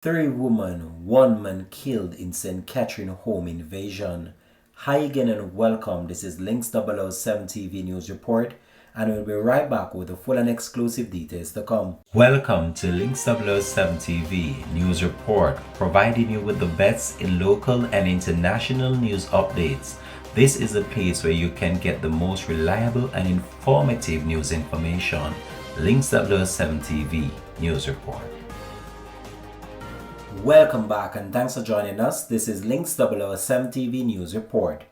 Three women, one man killed in St. Catherine home invasion. Hi again and welcome. This is Links 007 TV News Report, and we'll be right back with the full and exclusive details to come. Welcome to Links 007 TV News Report, providing you with the best in local and international news updates. This is a place where you can get the most reliable and informative news information. Links 007 TV News Report. Welcome back and thanks for joining us. This is Links 007 TV News Report.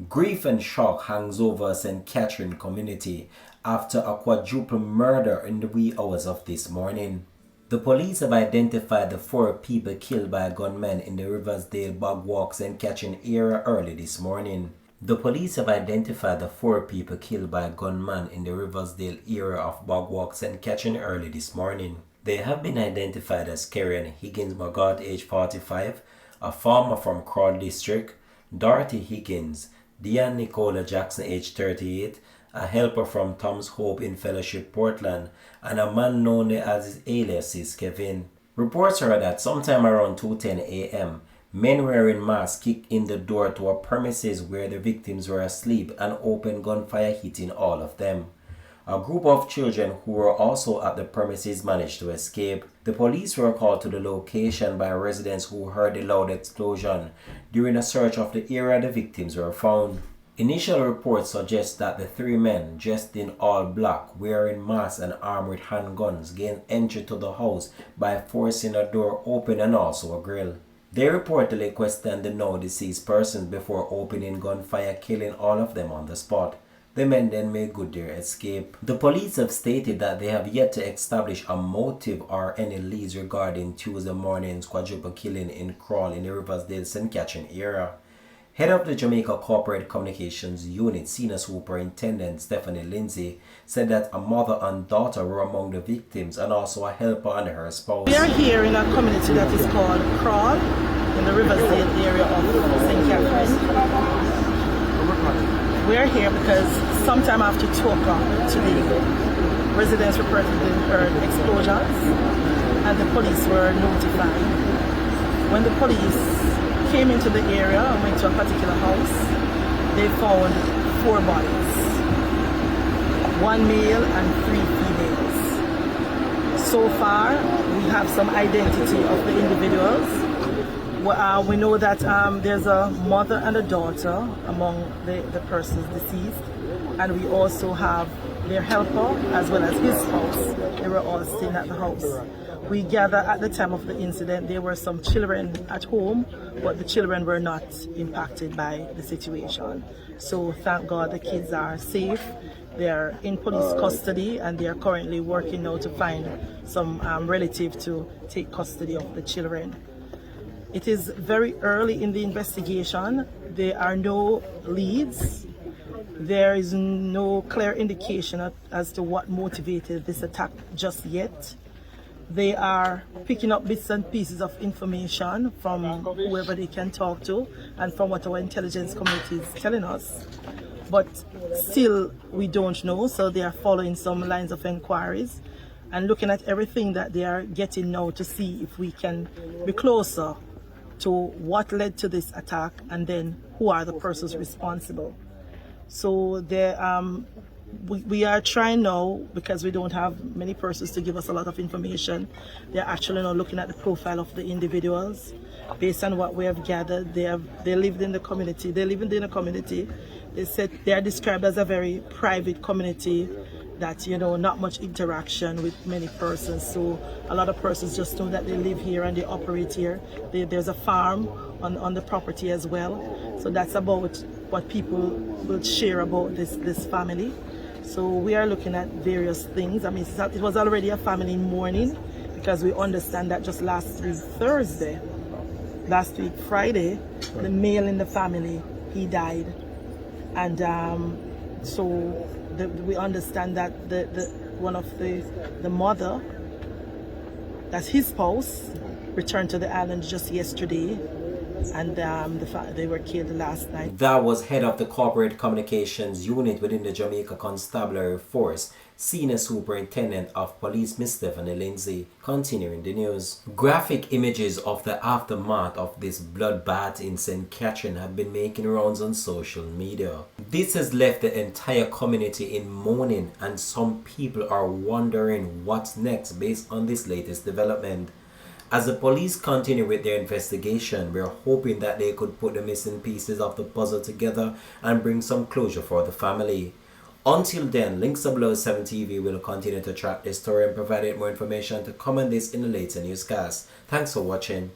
Grief and shock hangs over St. Catherine community after a quadruple murder in the wee hours of this morning. The police have identified the 4 people killed by gunmen in the Riversdale Bogwalk St. Catherine area early this morning. The police have identified the 4 people killed by a gunman in the Riversdale area of Bogwalk St. Catherine early this morning. They have been identified as Karen Higgins Magard, age 45, a farmer from Crawl District, Dorothy Higgins, Diane Nicola Jackson, age 38, a helper from Tom's Hope in Fellowship, Portland, and a man known as his alias is Kevin. Reports are that sometime around 2:10 a.m., men wearing masks kicked in the door to a premises where the victims were asleep and opened gunfire, hitting all of them. A group of children who were also at the premises managed to escape. The police were called to the location by residents who heard the loud explosion. During a search of the area, the victims were found. Initial reports suggest that the 3 men, dressed in all black, wearing masks and armed with handguns, gained entry to the house by forcing a door open and also a grill. They reportedly questioned the now deceased persons before opening gunfire, killing all of them on the spot. The men then made good their escape. The police have stated that they have yet to establish a motive or any leads regarding Tuesday morning's quadruple killing in Crawl in the Riversdale St. Catherine area. Head of the Jamaica Corporate Communications Unit, Senior Superintendent Stephanie Lindsay, said that a mother and daughter were among the victims and also a helper and her spouse. We are here in a community that is called Crawl in the Riversdale area of St. Catherine. We're here because sometime after 2 o'clock today, residents reportedly heard explosions and the police were notified. When the police came into the area and went to a particular house, they found 4 bodies, 1 male and 3 females. So far, we have some identity of the individuals. We know that there's a mother and a daughter among the persons deceased, and we also have their helper as well as his spouse. They were all staying at the house. We gather at the time of the incident there were some children at home, but the children were not impacted by the situation. So thank God the kids are safe. They are in police custody and they are currently working now to find some relative to take custody of the children. It is very early in the investigation. There are no leads. There is no clear indication as to what motivated this attack just yet. They are picking up bits and pieces of information from whoever they can talk to and from what our intelligence community is telling us. But still, we don't know, so they are following some lines of inquiries and looking at everything that they are getting now to see if we can be closer to what led to this attack and then who are the persons responsible. So we are trying now, because we don't have many persons to give us a lot of information. They're actually now looking at the profile of the individuals. Based on what we have gathered, they lived in the community. They live in a community. They said they are described as a very private community that, not much interaction with many persons. So a lot of persons just know that they live here and they operate here. There's a farm on the property as well. So that's about what people will share about this family. So we are looking at various things. I mean, it was already a family mourning because we understand that just last week Friday, the male in the family, he died. And so we understand that one of the mother, that's his spouse, returned to the island just yesterday. and the fact they were killed last night. That was head of the corporate communications unit within the Jamaica Constabulary Force, Senior Superintendent of Police Miss Stephanie Lindsay, continuing the news. Graphic images of the aftermath of this bloodbath in St. Catherine have been making rounds on social media. This has left the entire community in mourning, and some people are wondering what's next based on this latest development. As the police continue with their investigation, we're hoping that they could put the missing pieces of the puzzle together and bring some closure for the family. Until then, Links 007 TV will continue to track this story and provide more information to comment this in the later newscast. Thanks for watching.